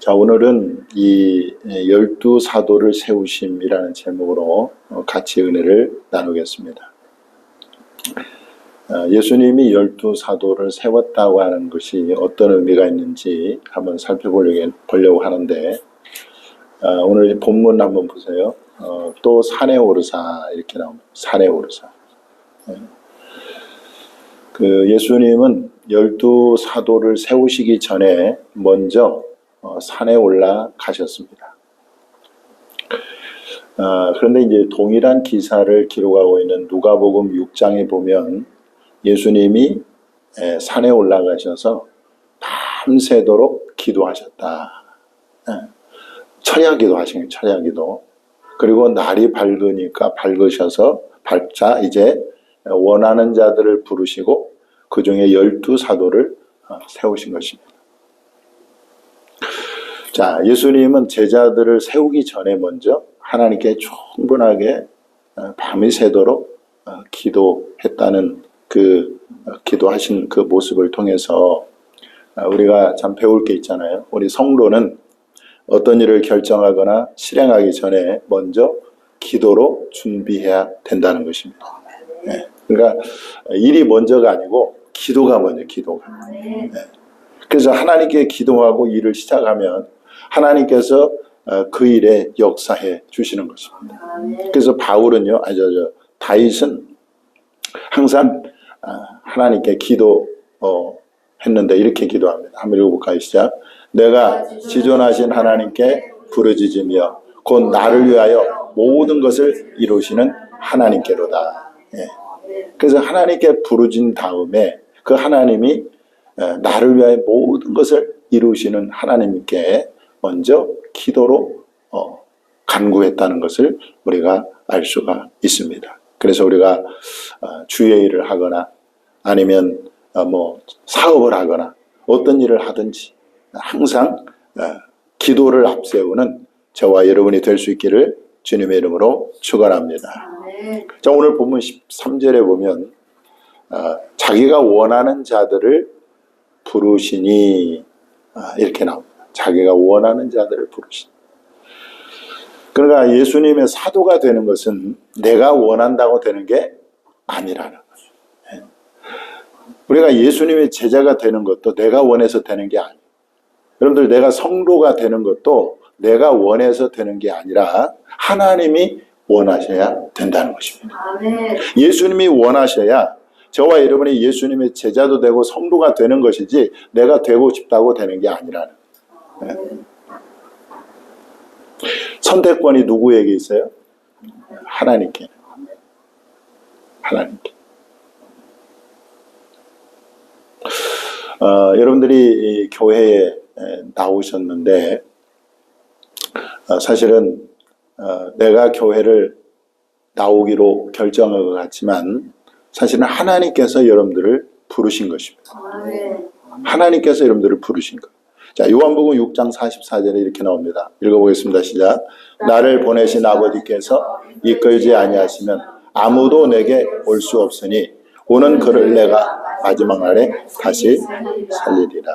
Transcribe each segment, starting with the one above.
자, 오늘은 이 열두 사도를 세우심이라는 제목으로 같이 은혜를 나누겠습니다. 예수님이 열두 사도를 세웠다고 하는 것이 어떤 의미가 있는지 한번 살펴보려고 하는데, 오늘 본문 한번 보세요. 또 산에 오르사 이렇게 나옵니다. 산에 오르사. 예수님은 열두 사도를 세우시기 전에 먼저 산에 올라가셨습니다. 그런데 이제 동일한 기사를 기록하고 있는 누가복음 6장에 보면 예수님이 산에 올라가셔서 밤새도록 기도하셨다. 철야기도 하신 거예요. 철야기도. 그리고 날이 밝으니까 밝자 이제 원하는 자들을 부르시고 그 중에 열두 사도를 세우신 것입니다. 자, 예수님은 제자들을 세우기 전에 먼저 하나님께 충분하게 밤이 새도록 기도했다는 기도하신 그 모습을 통해서 우리가 참 배울 게 있잖아요. 우리 성도는 어떤 일을 결정하거나 실행하기 전에 먼저 기도로 준비해야 된다는 것입니다. 네. 그러니까 일이 먼저가 아니고 기도가 먼저, 기도가. 네. 그래서 하나님께 기도하고 일을 시작하면 하나님께서 그 일에 역사해 주시는 것입니다. 그래서 바울은요, 다윗은 항상 하나님께 기도했는데 이렇게 기도합니다. 한번 읽어볼까요? 시작. 내가 지존하신 하나님께 부르짖으며 곧 나를 위하여 모든 것을 이루시는 하나님께로다. 예. 그래서 하나님께 부르짖은 다음에 그 하나님이 나를 위하여 모든 것을 이루시는 하나님께 먼저 기도로 간구했다는 것을 우리가 알 수가 있습니다. 그래서 우리가 주의 일을 하거나 아니면 사업을 하거나 어떤 일을 하든지 항상 기도를 앞세우는 저와 여러분이 될 수 있기를 주님의 이름으로 축원합니다. 자, 오늘 본문 13절에 보면 자기가 원하는 자들을 부르시니 이렇게 나옵니다. 자기가 원하는 자들을 부르시니. 그러니까 예수님의 사도가 되는 것은 내가 원한다고 되는 게 아니라는 거예요. 우리가 예수님의 제자가 되는 것도 내가 원해서 되는 게 아니에요. 여러분들, 내가 성도가 되는 것도 내가 원해서 되는 게 아니라 하나님이 원하셔야 된다는 것입니다. 예수님이 원하셔야 저와 여러분이 예수님의 제자도 되고 성도가 되는 것이지 내가 되고 싶다고 되는 게 아니라는 거예요. 선택권이 누구에게 있어요? 하나님께. 하나님께. 여러분들이 이 교회에 나오셨는데 사실은 내가 교회를 나오기로 결정한 것 같지만 사실은 하나님께서 여러분들을 부르신 것입니다. 하나님께서 여러분들을 부르신 것. 자, 요한복음 6장 44절에 이렇게 나옵니다. 읽어보겠습니다. 시작. 나를 보내신 아버지께서 이끌지 아니하시면 아무도 내게 올 수 없으니 오는 그를 내가 마지막 날에 다시 살리리라.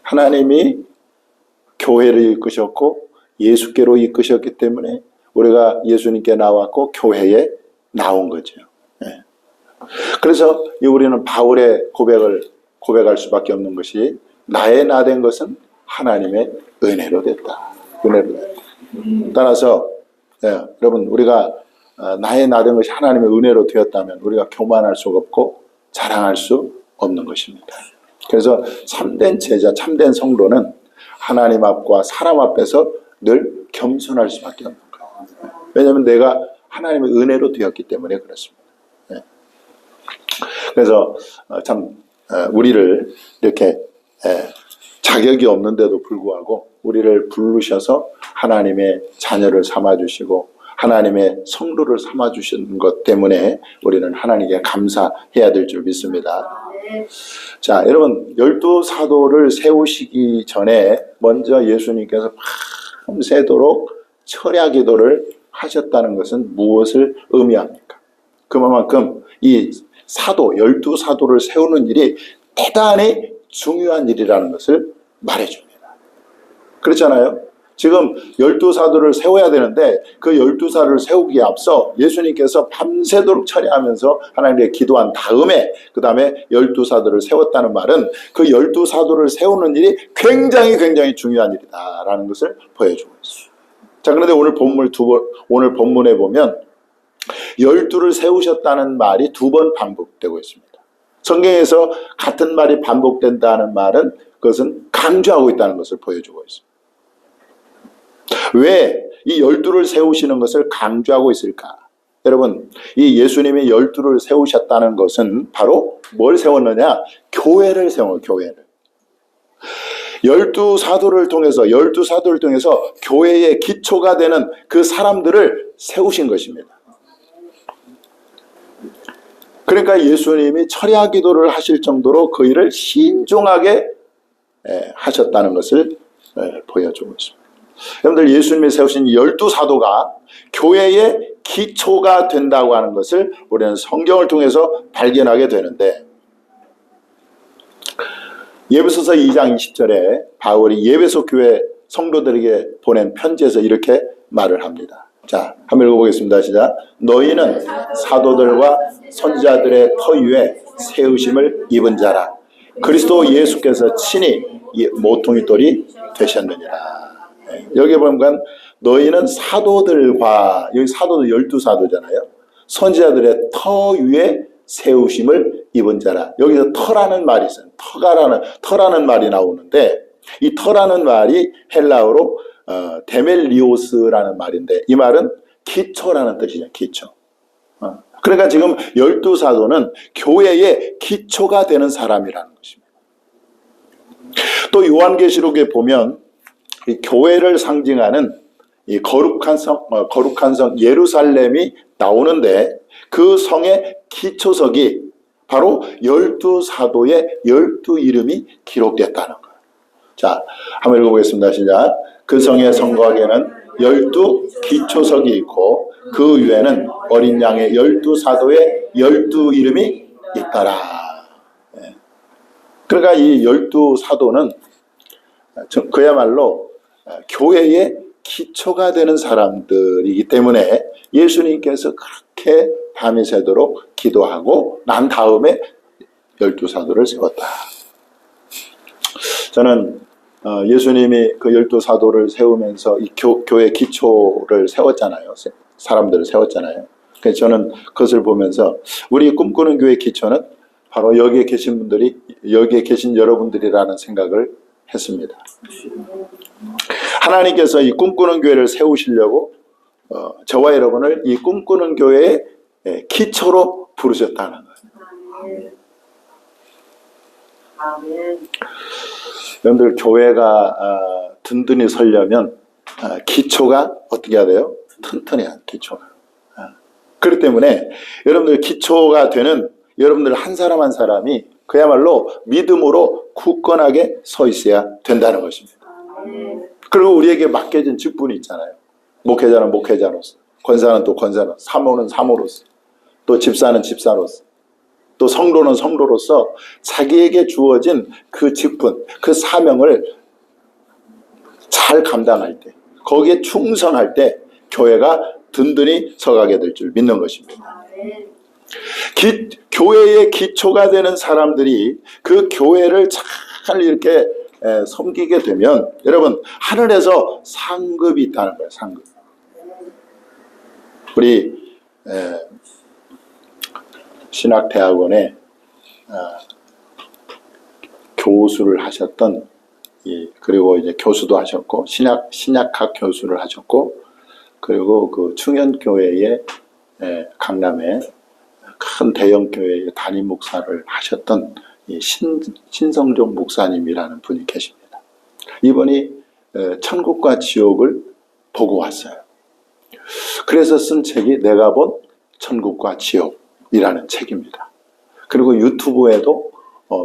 하나님이 교회를 이끄셨고 예수께로 이끄셨기 때문에 우리가 예수님께 나왔고 교회에 나온 거죠. 그래서 우리는 바울의 고백할 수밖에 없는 것이 나의 나된 것은 하나님의 은혜로 됐다. 은혜로 됐다. 따라서 여러분, 우리가 나의 나된 것이 하나님의 은혜로 되었다면 우리가 교만할 수가 없고 자랑할 수 없는 것입니다. 그래서 참된 제자, 참된 성도는 하나님 앞과 사람 앞에서 늘 겸손할 수밖에 없는 거예요. 왜냐하면 내가 하나님의 은혜로 되었기 때문에 그렇습니다. 그래서 참 우리를 이렇게 자격이 없는데도 불구하고 우리를 부르셔서 하나님의 자녀를 삼아주시고 하나님의 성도를 삼아주신 것 때문에 우리는 하나님께 감사해야 될 줄 믿습니다. 자, 여러분, 열두 사도를 세우시기 전에 먼저 예수님께서 밤새도록 철야 기도를 하셨다는 것은 무엇을 의미합니까? 그만큼 이 열두 사도를 세우는 일이 대단히 중요한 일이라는 것을 말해줍니다. 그렇잖아요. 지금 12사도를 세워야 되는데 그 12사도를 세우기에 앞서 예수님께서 밤새도록 처리하면서 하나님께 기도한 다음에 그 다음에 12사도를 세웠다는 말은 그 12사도를 세우는 일이 굉장히 중요한 일이다라는 것을 보여주고 있어요. 자, 그런데 오늘 본문에 보면 12를 세우셨다는 말이 2번 반복되고 있습니다. 성경에서 같은 말이 반복된다는 말은 그것은 강조하고 있다는 것을 보여주고 있습니다. 왜 이 12를 세우시는 것을 강조하고 있을까? 여러분, 이 예수님이 12를 세우셨다는 것은 바로 뭘 세웠느냐? 교회를 세워요, 교회를. 12사도를 통해서 교회의 기초가 되는 그 사람들을 세우신 것입니다. 그러니까 예수님이 철야 기도를 하실 정도로 그 일을 신중하게 하셨다는 것을 보여주고 있습니다. 여러분들, 예수님이 세우신 12사도가 교회의 기초가 된다고 하는 것을 우리는 성경을 통해서 발견하게 되는데, 예배소서 2장 20절에 바울이 예배소 교회 성도들에게 보낸 편지에서 이렇게 말을 합니다. 자, 한번 읽어보겠습니다. 시작. 너희는 사도들과 선지자들의 터 위에 세우심을 입은 자라. 그리스도 예수께서 친히 모퉁이 돌이 되셨느니라. 여기 보면 너희는 사도들과, 여기 사도들 12사도잖아요. 선지자들의 터 위에 세우심을 입은 자라. 여기서 터라는 말이 있어요. 터라는 말이 나오는데, 이 터라는 말이 헬라어로 데멜리오스라는 말인데, 이 말은 기초라는 뜻이죠. 기초. 그러니까 지금 12사도는 교회의 기초가 되는 사람이라는 것입니다. 또 요한계시록에 보면 이 교회를 상징하는 이 거룩한 성 예루살렘이 나오는데, 그 성의 기초석이 바로 12사도의 12이름이 기록됐다는 거예요. 자, 한번 읽어보겠습니다. 시작. 그 성의 성곽에는 12기초석이 있고 그 위에는 어린 양의 12사도의 12이름이 있더라. 그러니까 이 12사도는 그야말로 교회의 기초가 되는 사람들이기 때문에 예수님께서 그렇게 밤이 새도록 기도하고 난 다음에 12사도를 세웠다. 저는 예수님이 그 12사도를 세우면서 이 교회 기초를 세웠잖아요. 사람들을 세웠잖아요. 그래서 저는 그것을 보면서 우리 꿈꾸는 교회 기초는 바로 여기에 계신 여러분들이라는 생각을 했습니다. 하나님께서 이 꿈꾸는 교회를 세우시려고 저와 여러분을 이 꿈꾸는 교회의 기초로 부르셨다는 거예요. 여러분들, 교회가 든든히 서려면 기초가 어떻게 해야 돼요? 튼튼해야 기초가. 그렇기 때문에 여러분들 기초가 되는 여러분들 한 사람 한 사람이 그야말로 믿음으로 굳건하게 서 있어야 된다는 것입니다. 그리고 우리에게 맡겨진 직분이 있잖아요. 목회자는 목회자로서, 권사는 또 권사로서, 사모는 사모로서, 또 집사는 집사로서, 또 성도는 성도로서 자기에게 주어진 그 직분, 그 사명을 잘 감당할 때, 거기에 충성할 때 교회가 든든히 서가게 될 줄 믿는 것입니다. 교회의 기초가 되는 사람들이 그 교회를 잘 이렇게 섬기게 되면 여러분, 하늘에서 상급이 있다는 거예요. 상급. 우리 신학대학원에 교수를 하셨던, 그리고 이제 교수도 하셨고 신약학 교수를 하셨고, 그리고 그 충현교회의 강남에 큰 대형 교회의 담임 목사를 하셨던 신성종 목사님이라는 분이 계십니다. 이분이 천국과 지옥을 보고 왔어요. 그래서 쓴 책이 내가 본 천국과 지옥이라는 책입니다. 그리고 유튜브에도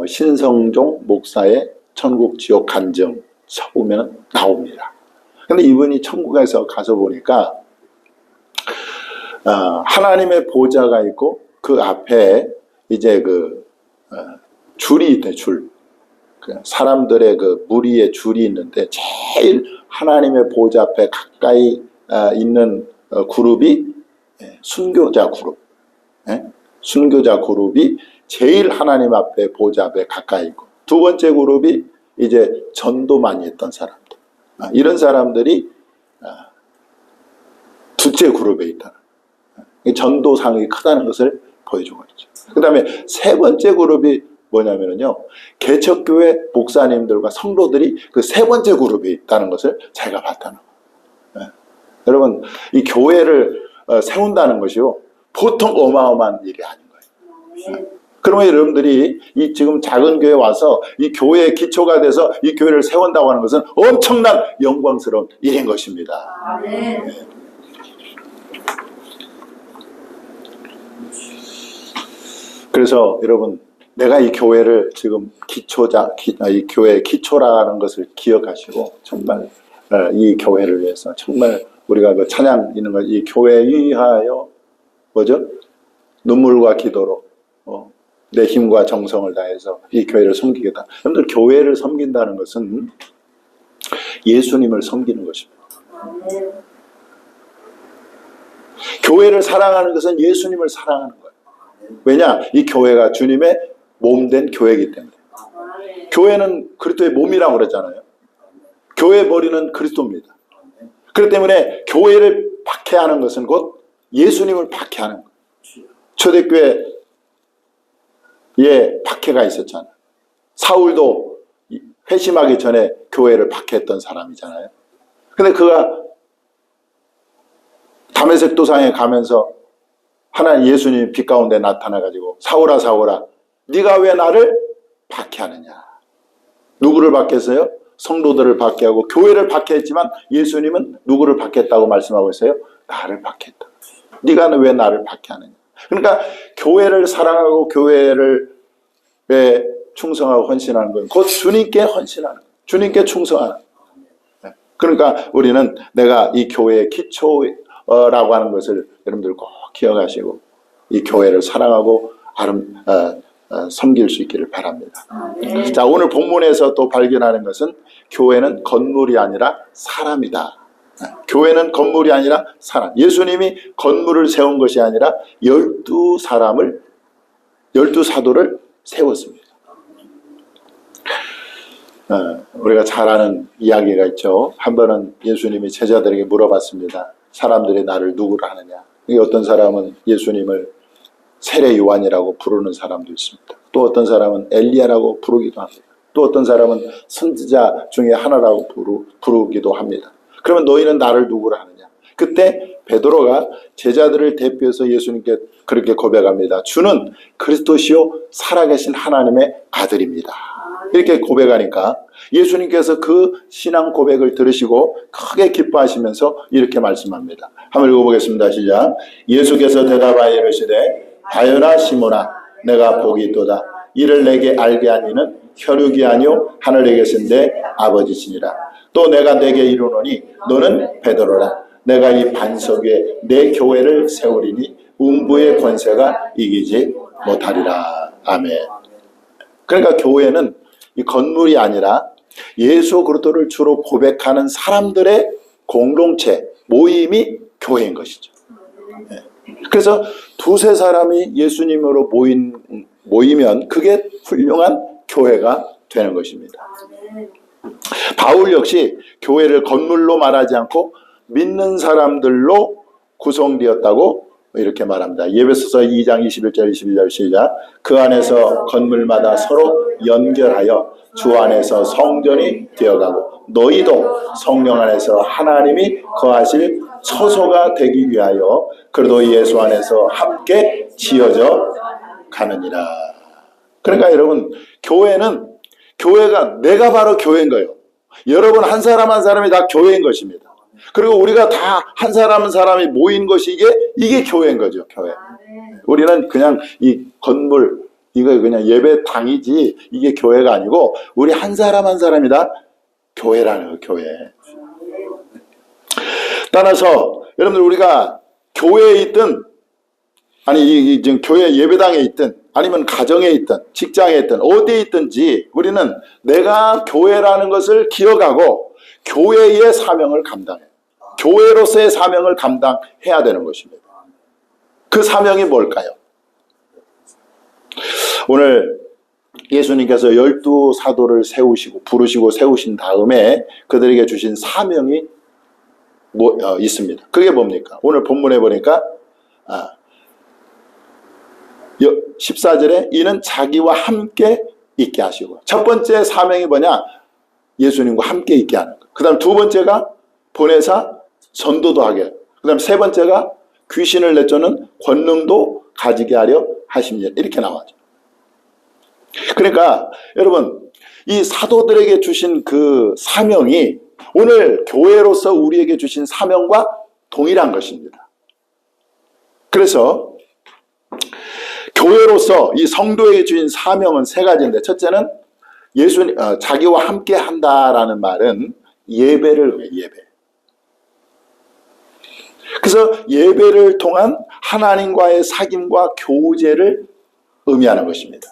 신성종 목사의 천국 지옥 간증 쳐보면 나옵니다. 근데 이분이 천국에서 가서 보니까 하나님의 보좌가 있고 그 앞에 이제 그 줄이 있대, 줄. 그 사람들의 그 무리의 줄이 있는데 제일 하나님의 보좌 앞에 가까이 있는 그룹이 순교자 그룹. 순교자 그룹이 제일 하나님 앞에 보좌 앞에 가까이 있고, 두 번째 그룹이 이제 전도 많이 했던 사람들. 이런 사람들이 둘째 그룹에 있다. 전도상이 크다는 것을 보여주고 있죠. 그 다음에 세 번째 그룹이 뭐냐면요, 개척교회 목사님들과 성도들이 그 세 번째 그룹에 있다는 것을 제가 봤다는 거예요. 여러분, 이 교회를 세운다는 것이요, 보통 어마어마한 일이 아닌 거예요. 그러면 여러분들이 이 지금 작은 교회 와서 이 교회의 기초가 돼서 이 교회를 세운다고 하는 것은 엄청난 영광스러운 일인 것입니다. 그래서 여러분, 내가 이 교회를 지금 이 교회의 기초라는 것을 기억하시고, 정말 이 교회를 위해서, 정말 우리가 그 찬양 있는 거, 이 교회 위하여 뭐죠? 눈물과 기도로 내 힘과 정성을 다해서 이 교회를 섬기겠다. 여러분들, 교회를 섬긴다는 것은 예수님을 섬기는 것입니다. 교회를 사랑하는 것은 예수님을 사랑하는 거예요. 왜냐? 이 교회가 주님의 몸된 교회이기 때문에. 교회는 그리스도의 몸이라고 그러잖아요. 교회의 머리는 그리스도입니다. 그렇기 때문에 교회를 박해하는 것은 곧 예수님을 박해하는 거예요. 초대교회에 박해가 있었잖아요. 사울도 회심하기 전에 교회를 박해했던 사람이잖아요. 근데 그가 다메섹 도상에 가면서 하나님 예수님이 빛 가운데 나타나가지고, 사울아 사울아 네가 왜 나를 박해하느냐. 누구를 박해했어요? 성도들을 박해하고 교회를 박해했지만, 예수님은 누구를 박해했다고 말씀하고 있어요? 나를 박해했다. 네가 왜 나를 박해하느냐. 그러니까 교회를 사랑하고 교회를 충성하고 헌신하는 건 곧 주님께 헌신하는 거예요. 주님께 충성하는 거예요. 그러니까 우리는 내가 이 교회의 기초라고 하는 것을 여러분들 꼭 기억하시고 이 교회를 사랑하고 섬길 수 있기를 바랍니다. 자, 오늘 본문에서 또 발견하는 것은 교회는 건물이 아니라 사람이다. 교회는 건물이 아니라 사람. 예수님이 건물을 세운 것이 아니라 12사도를 세웠습니다. 우리가 잘 아는 이야기가 있죠. 한 번은 예수님이 제자들에게 물어봤습니다. 사람들이 나를 누구로 하느냐. 어떤 사람은 예수님을 세례 요한이라고 부르는 사람도 있습니다. 또 어떤 사람은 엘리야라고 부르기도 합니다. 또 어떤 사람은 선지자 중에 하나라고 부르기도 합니다. 그러면 너희는 나를 누구로 하느냐. 그때 베드로가 제자들을 대표해서 예수님께 그렇게 고백합니다. 주는 그리스도시요 살아계신 하나님의 아들입니다. 이렇게 고백하니까 예수님께서 그 신앙 고백을 들으시고 크게 기뻐하시면서 이렇게 말씀합니다. 한번 읽어보겠습니다. 시작. 예수께서 대답하여 이르시되 바요나 시몬아 내가 복이 있도다. 이를 내게 알게 한 이는 혈육이 아니요 하늘에 계신데 아버지시니라. 또 내가 내게 이르노니 너는 베드로라. 내가 이 반석 위에 내 교회를 세우리니 음부의 권세가 이기지 못하리라. 아멘. 그러니까 교회는 이 건물이 아니라 예수 그리스도를 주로 고백하는 사람들의 공동체, 모임이 교회인 것이죠. 그래서 두세 사람이 예수님으로 모이면 그게 훌륭한 교회가 되는 것입니다. 바울 역시 교회를 건물로 말하지 않고 믿는 사람들로 구성되었다고 이렇게 말합니다. 에베소서 2장 21절 22절 시작. 그 안에서 건물마다 서로 연결하여 주 안에서 성전이 되어가고 너희도 성령 안에서 하나님이 거하실 처소가 되기 위하여 그리스도 예수 안에서 함께 지어져 가느니라. 그러니까 여러분, 교회가 내가 바로 교회인 거예요. 여러분 한 사람 한 사람이 다 교회인 것입니다. 그리고 우리가 다 한 사람 한 사람이 모인 것이 이게 교회인 거죠. 교회. 우리는 그냥 이 건물, 이거 그냥 예배당이지 이게 교회가 아니고 우리 한 사람 한 사람이 다 교회라는 거예요. 교회. 따라서 여러분들 우리가 교회에 있든 아니 지금 교회 예배당에 있든 아니면 가정에 있든 직장에 있든 어디에 있든지 우리는 내가 교회라는 것을 기억하고 교회의 사명을 감당해요. 교회로서의 사명을 감당해야 되는 것입니다. 그 사명이 뭘까요? 오늘 예수님께서 12사도를 세우시고 부르시고 세우신 다음에 그들에게 주신 사명이 있습니다. 그게 뭡니까? 오늘 본문에 보니까 14절에 이는 자기와 함께 있게 하시고, 첫 번째 사명이 뭐냐? 예수님과 함께 있게 하는 것. 그 다음 두 번째가 보내사 전도도 하게, 그 다음 세 번째가 귀신을 내쫓는 권능도 가지게 하려 하십니다. 이렇게 나와죠. 그러니까 여러분, 이 사도들에게 주신 그 사명이 오늘 교회로서 우리에게 주신 사명과 동일한 것입니다. 그래서 교회로서 이 성도에게 주신 사명은 세 가지인데, 첫째는 자기와 함께 한다라는 말은 예배를 의미해요. 예배. 그래서 예배를 통한 하나님과의 사귐과 교제를 의미하는 것입니다.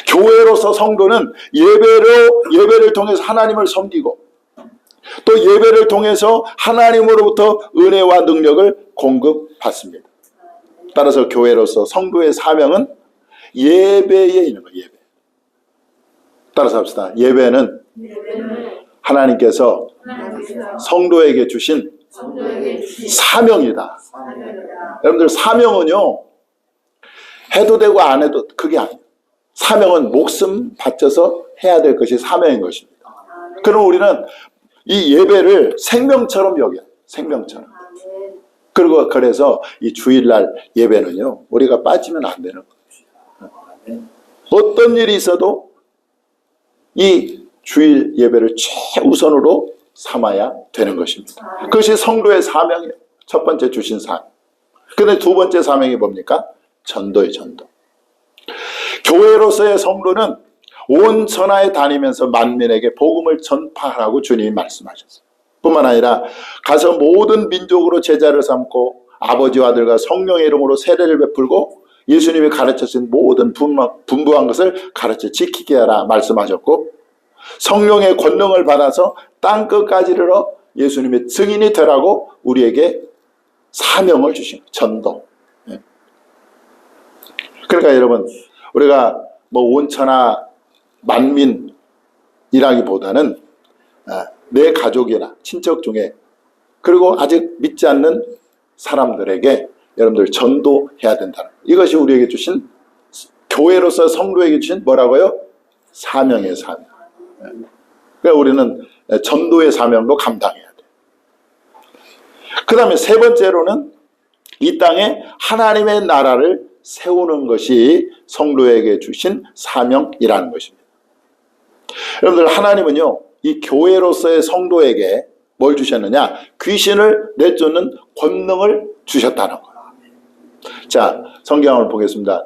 교회로서 성도는 예배를 통해서 하나님을 섬기고, 또 예배를 통해서 하나님으로부터 은혜와 능력을 공급받습니다. 따라서 교회로서 성도의 사명은 예배에 있는 거예요. 예배. 따라서 합시다. 예배는 하나님께서 성도에게 주신 사명이다. 여러분들, 사명은요, 해도 되고 안 해도 그게 아니에요. 사명은 목숨 바쳐서 해야 될 것이 사명인 것입니다. 그럼 우리는 이 예배를 생명처럼 여겨요. 생명처럼. 그리고 그래서 이 주일날 예배는요, 우리가 빠지면 안 되는 거예요. 어떤 일이 있어도 이 주일 예배를 최우선으로 삼아야 되는 것입니다. 그것이 성도의 사명이에요. 첫 번째 주신 사명. 근데 두 번째 사명이 뭡니까? 전도의 전도. 교회로서의 성도는 온 천하에 다니면서 만민에게 복음을 전파하라고 주님이 말씀하셨어요. 뿐만 아니라 가서 모든 민족으로 제자를 삼고 아버지와 아들과 성령의 이름으로 세례를 베풀고 예수님이 가르치신 모든 분부한 것을 가르쳐 지키게 하라 말씀하셨고, 성령의 권능을 받아서 땅끝까지 이르러 예수님의 증인이 되라고 우리에게 사명을 주신 거예요. 전도. 그러니까 여러분, 우리가 온 천하 만민이라기보다는 내 가족이나 친척 중에, 그리고 아직 믿지 않는 사람들에게 여러분들 전도해야 된다는, 이것이 우리에게 주신, 교회로서 성도에게 주신 뭐라고요? 사명의 사명. 그러니까 우리는 전도의 사명도 감당해야 돼요. 그 다음에 세 번째로는 이 땅에 하나님의 나라를 세우는 것이 성도에게 주신 사명이라는 것입니다. 여러분들, 하나님은요, 이 교회로서의 성도에게 뭘 주셨느냐? 귀신을 내쫓는 권능을 주셨다는 거예요. 자, 성경을 보겠습니다.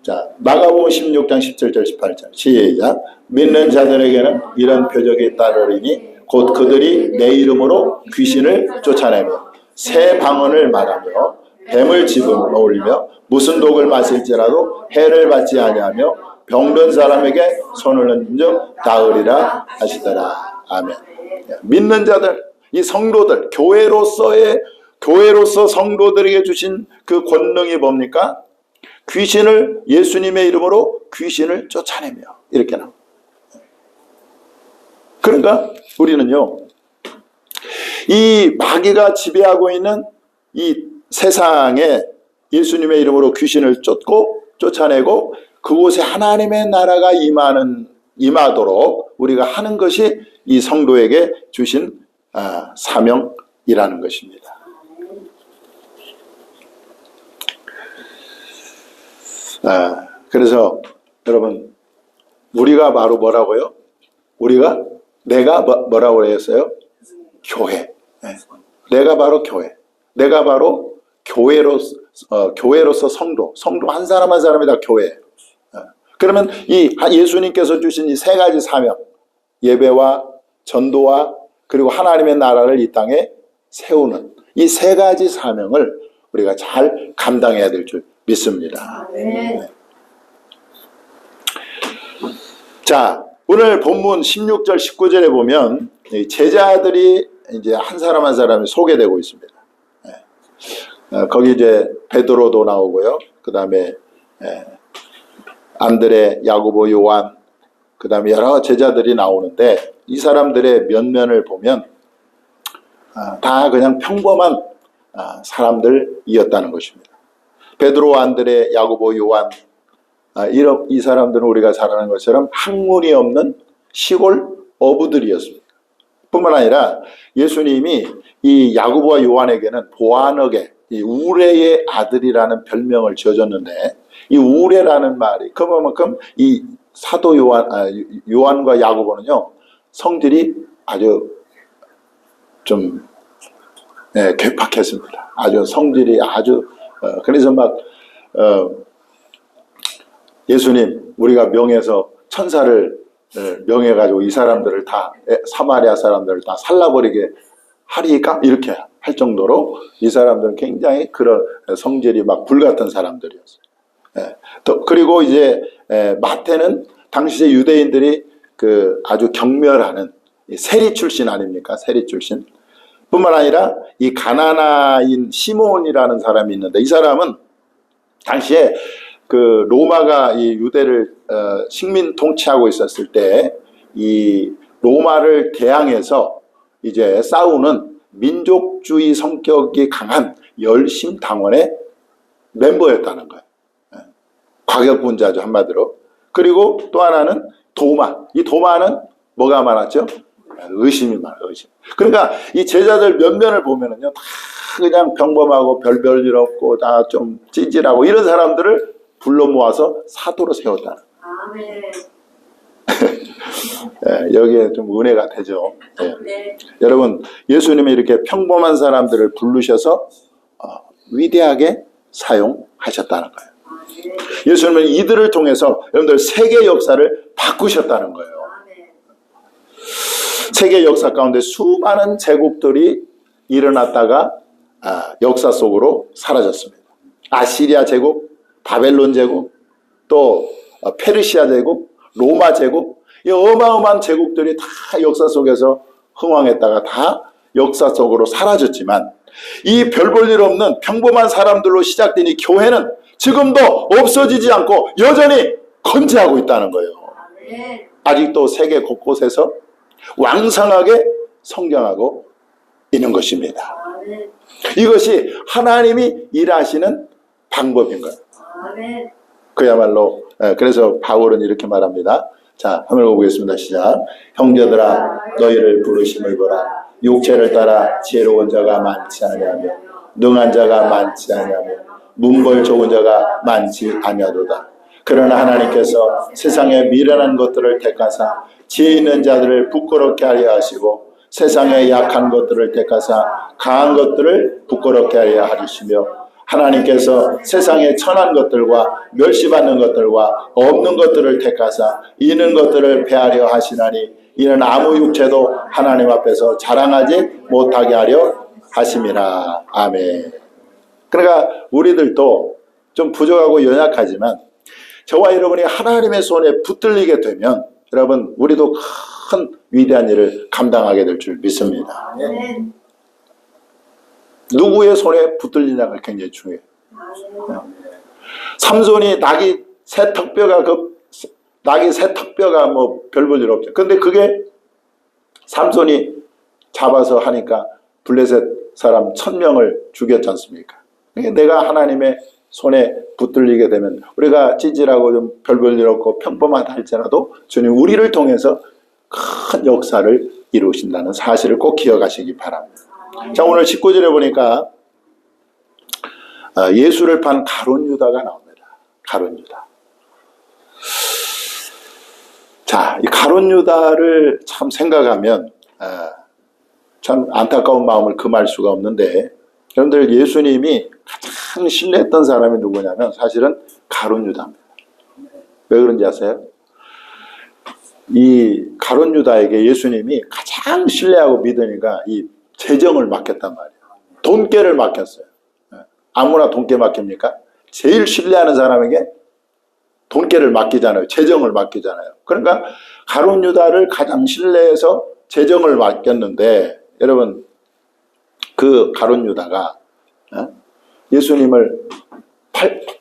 자, 마가복음 16장 17절 18절 시작. 믿는 자들에게는 이런 표적이 따르리니 곧 그들이 내 이름으로 귀신을 쫓아내며 새 방언을 말하며 뱀을 집어올리며 무슨 독을 마실지라도 해를 받지 아니하며 병든 사람에게 손을 얹은 즉 나으리라 하시더라. 아멘. 믿는 자들, 이 성도들, 교회로서 성도들에게 주신 그 권능이 뭡니까? 귀신을, 예수님의 이름으로 귀신을 쫓아내며, 이렇게 나옵니다. 그러니까 우리는요, 이 마귀가 지배하고 있는 이 세상에 예수님의 이름으로 귀신을 쫓아내고 그곳에 하나님의 나라가 임하도록 우리가 하는 것이 이 성도에게 주신 사명이라는 것입니다. 그래서 여러분, 우리가 바로 뭐라고요? 내가 뭐라고 했어요? 교회. 내가 바로 교회. 내가 바로 교회로서 성도 한 사람 한 사람이 다 교회예요. 그러면 이 예수님께서 주신 이 세 가지 사명, 예배와 전도와 그리고 하나님의 나라를 이 땅에 세우는 이 세 가지 사명을 우리가 잘 감당해야 될 줄 믿습니다. 자, 오늘 본문 16절, 19절에 보면 제자들이 이제 한 사람 한 사람이 소개되고 있습니다. 거기 이제 베드로도 나오고요. 그 다음에 안드레, 야고보, 요한, 그 다음에 여러 제자들이 나오는데 이 사람들의 면면을 보면 다 그냥 평범한 사람들이었다는 것입니다. 베드로, 안드레, 야고보, 요한, 이 사람들은 우리가 잘 아는 것처럼 학문이 없는 시골 어부들이었습니다. 뿐만 아니라 예수님이 이 야고보와 요한에게는 보아너게, 이 우레의 아들이라는 별명을 지어줬는데 이 우레라는 말이 그만큼 이 사도 요한과 야고보는요 성질이 아주 좀 괴팍했습니다. 아주 성질이 아주 그래서 막 예수님 우리가 명해서 천사를 명해가지고 이 사람들을 다 사마리아 사람들을 다 살라버리게 하리까 이렇게 할 정도로 이 사람들은 굉장히 그런 성질이 막 불같은 사람들이었어요. 그리고 이제 마태는 당시에 유대인들이 그 아주 경멸하는 세리 출신 아닙니까? 세리 출신. 뿐만 아니라 이 가나나인 시몬이라는 사람이 있는데 이 사람은 당시에 그 로마가 이 유대를 식민 통치하고 있었을 때 이 로마를 대항해서 이제 싸우는 민족주의 성격이 강한 열심당원의 멤버였다는 거예요. 과격분자죠 한마디로. 그리고 또 하나는 도마. 이 도마는 뭐가 많았죠? 의심이 많아요. 의심. 그러니까 이 제자들 면면을 보면은요 다 그냥 평범하고 별별 없고 다 좀 찌질하고 이런 사람들을 불러 모아서 사도로 세웠다. 아멘. 여기에 좀 은혜가 되죠. 네. 여러분 예수님이 이렇게 평범한 사람들을 부르셔서 위대하게 사용하셨다는 거예요. 예수님은 이들을 통해서 여러분들 세계 역사를 바꾸셨다는 거예요. 세계 역사 가운데 수많은 제국들이 일어났다가 역사 속으로 사라졌습니다. 아시리아 제국, 바벨론 제국, 또 페르시아 제국, 로마 제국, 이 어마어마한 제국들이 다 역사 속에서 흥왕했다가 다 역사 속으로 사라졌지만 이 별 볼 일 없는 평범한 사람들로 시작된 이 교회는 지금도 없어지지 않고 여전히 건재하고 있다는 거예요. 아직도 세계 곳곳에서 왕성하게 성장하고 있는 것입니다. 이것이 하나님이 일하시는 방법인 거예요. 그야말로 그래서 바울은 이렇게 말합니다. 자, 한번 보겠습니다. 시작. 형제들아 너희를 부르심을 보라. 육체를 따라 지혜로운 자가 많지 아니하며 능한 자가 많지 아니하며 문벌 좋은 자가 많지 아니하도다. 그러나 하나님께서 세상에 미련한 것들을 택하사 지혜 있는 자들을 부끄럽게 하려 하시고 세상에 약한 것들을 택하사 강한 것들을 부끄럽게 하려 하시며 하나님께서 세상에 천한 것들과 멸시받는 것들과 없는 것들을 택하사 있는 것들을 폐하려 하시나니 이는 아무 육체도 하나님 앞에서 자랑하지 못하게 하려 하심이라. 아멘. 그러니까 우리들도 좀 부족하고 연약하지만 저와 여러분이 하나님의 손에 붙들리게 되면 여러분 우리도 큰 위대한 일을 감당하게 될 줄 믿습니다. 아멘. 누구의 손에 붙들리냐가 굉장히 중요해요. 삼손이 낙이 새 턱뼈가 뭐 별 볼 일 없죠. 근데 그게 삼손이 잡아서 하니까 블레셋 사람 1000명을 죽였지 않습니까? 그러니까 내가 하나님의 손에 붙들리게 되면 우리가 찌질하고 좀 별 볼 일 없고 평범하다 할지라도 주님 우리를 통해서 큰 역사를 이루신다는 사실을 꼭 기억하시기 바랍니다. 자, 오늘 19절에 보니까 예수를 판 가룟 유다가 나옵니다. 가룟 유다. 자, 이 가룟 유다를 참 생각하면 참 안타까운 마음을 금할 수가 없는데 여러분들 예수님이 가장 신뢰했던 사람이 누구냐면 사실은 가룟 유다입니다. 왜 그런지 아세요? 이 가룟 유다에게 예수님이 가장 신뢰하고 믿으니까 이 재정을 맡겼단 말이에요. 돈깨를 맡겼어요. 아무나 돈깨 맡깁니까? 제일 신뢰하는 사람에게 돈깨를 맡기잖아요. 재정을 맡기잖아요. 그러니까 가룟 유다를 가장 신뢰해서 재정을 맡겼는데, 여러분 그 가룟 유다가 예수님을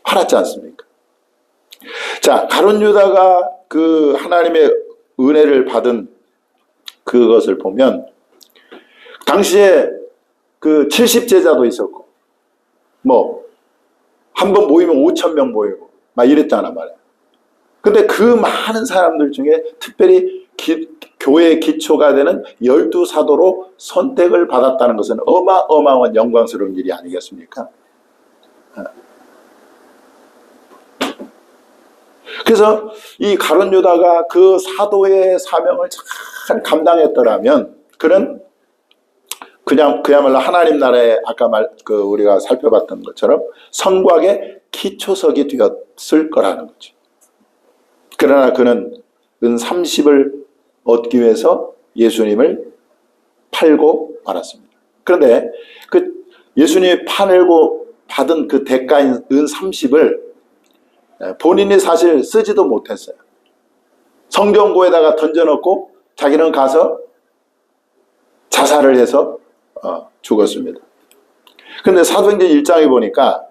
팔았지 않습니까? 자, 가룟 유다가 그 하나님의 은혜를 받은 그것을 보면, 당시에 그 70제자도 있었고, 뭐 한 번 모이면 5,000명 모이고 막 이랬잖아 말이야. 근데 그 많은 사람들 중에 특별히 교회의 기초가 되는 12사도로 선택을 받았다는 것은 어마어마한 영광스러운 일이 아니겠습니까? 그래서 이 가룟 유다가 그 사도의 사명을 잘 감당했더라면, 그는 그냥 그야말로 하나님 나라의 아까 우리가 살펴봤던 것처럼 성곽의 기초석이 되었을 거라는 거죠. 그러나 그는 은 30을 얻기 위해서 예수님을 팔고 말았습니다. 그런데 그 예수님이 팔고 받은 그 대가인 은 30을 본인이 사실 쓰지도 못했어요. 성경고에다가 던져놓고 자기는 가서 자살을 해서 죽었습니다. 그런데 사도행전 1장에 보니까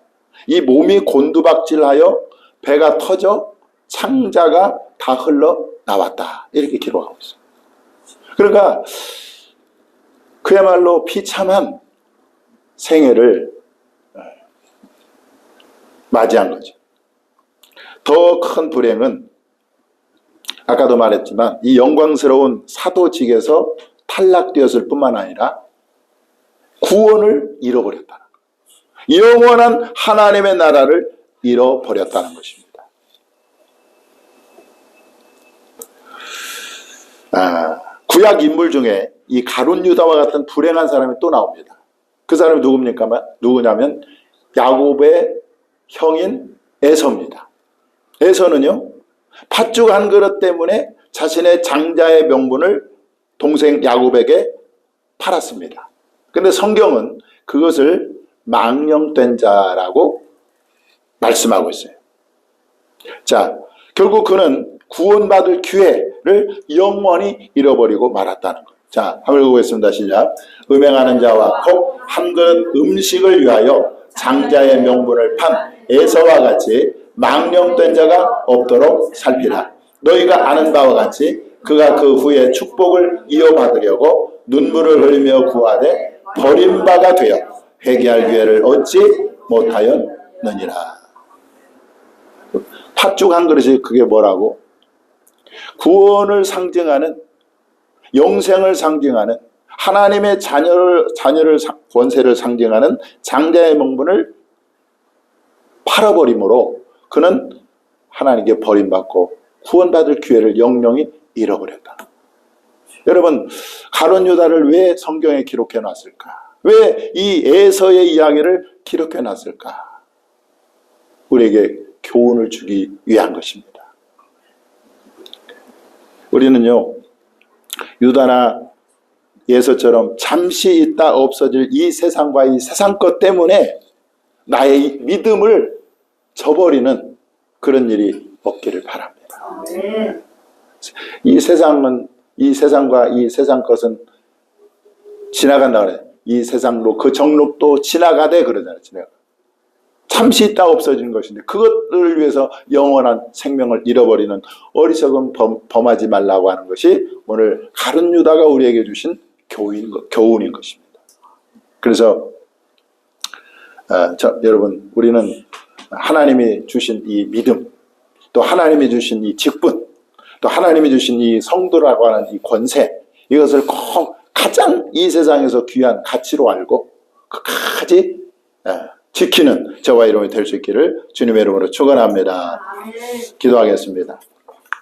이 몸이 곤두박질하여 배가 터져 창자가 다 흘러 나왔다, 이렇게 기록하고 있어요. 그러니까 그야말로 비참한 생애를 맞이한 거죠. 더 큰 불행은 아까도 말했지만 이 영광스러운 사도직에서 탈락되었을 뿐만 아니라 구원을 잃어버렸다는 거예요. 영원한 하나님의 나라를 잃어버렸다는 것입니다. 구약 인물 중에 이 가룟 유다와 같은 불행한 사람이 또 나옵니다. 그 사람이 누구냐면 야곱의 형인 에서입니다. 에서는요, 팥죽 한 그릇 때문에 자신의 장자의 명분을 동생 야곱에게 팔았습니다. 근데 성경은 그것을 망령된 자라고 말씀하고 있어요. 자, 결국 그는 구원받을 기회를 영원히 잃어버리고 말았다는 것. 자, 한번 읽어보겠습니다. 시작. 음행하는 자와 곧 한 그릇 음식을 위하여 장자의 명분을 판 에서와 같이 망령된 자가 없도록 살피라. 너희가 아는 바와 같이 그가 그 후에 축복을 이어받으려고 눈물을 흘리며 구하되 버림바가 되어 회개할 기회를 얻지 못하였느니라. 팥죽 한 그릇이 그게 뭐라고? 구원을 상징하는, 영생을 상징하는, 하나님의 자녀를 권세를 상징하는 장자의 명분을 팔아버림으로 그는 하나님께 버림받고 구원받을 기회를 영영히 잃어버렸다. 여러분, 가룟 유다를 왜 성경에 기록해 놨을까? 왜 이 에서의 이야기를 기록해 놨을까? 우리에게 교훈을 주기 위한 것입니다. 우리는요, 유다나 에서처럼 잠시 있다 없어질 이 세상과 이 세상 것 때문에 나의 믿음을 저버리는 그런 일이 없기를 바랍니다. 이 세상과 이 세상 것은 지나간다 그래. 이 세상로 그 정록도 지나가되 그러잖아요. 잠시 있다 없어지는 것인데 그것을 위해서 영원한 생명을 잃어버리는 어리석은 범하지 말라고 하는 것이 오늘 가룟 유다가 우리에게 주신 교훈인 것입니다. 그래서 여러분, 우리는 하나님이 주신 이 믿음, 또 하나님이 주신 이 직분, 또 하나님이 주신 이 성도라고 하는 이 권세, 이것을 꼭 가장 이 세상에서 귀한 가치로 알고 끝까지 지키는 저와 여러분이 될 수 있기를 주님의 이름으로 축원합니다. 기도하겠습니다.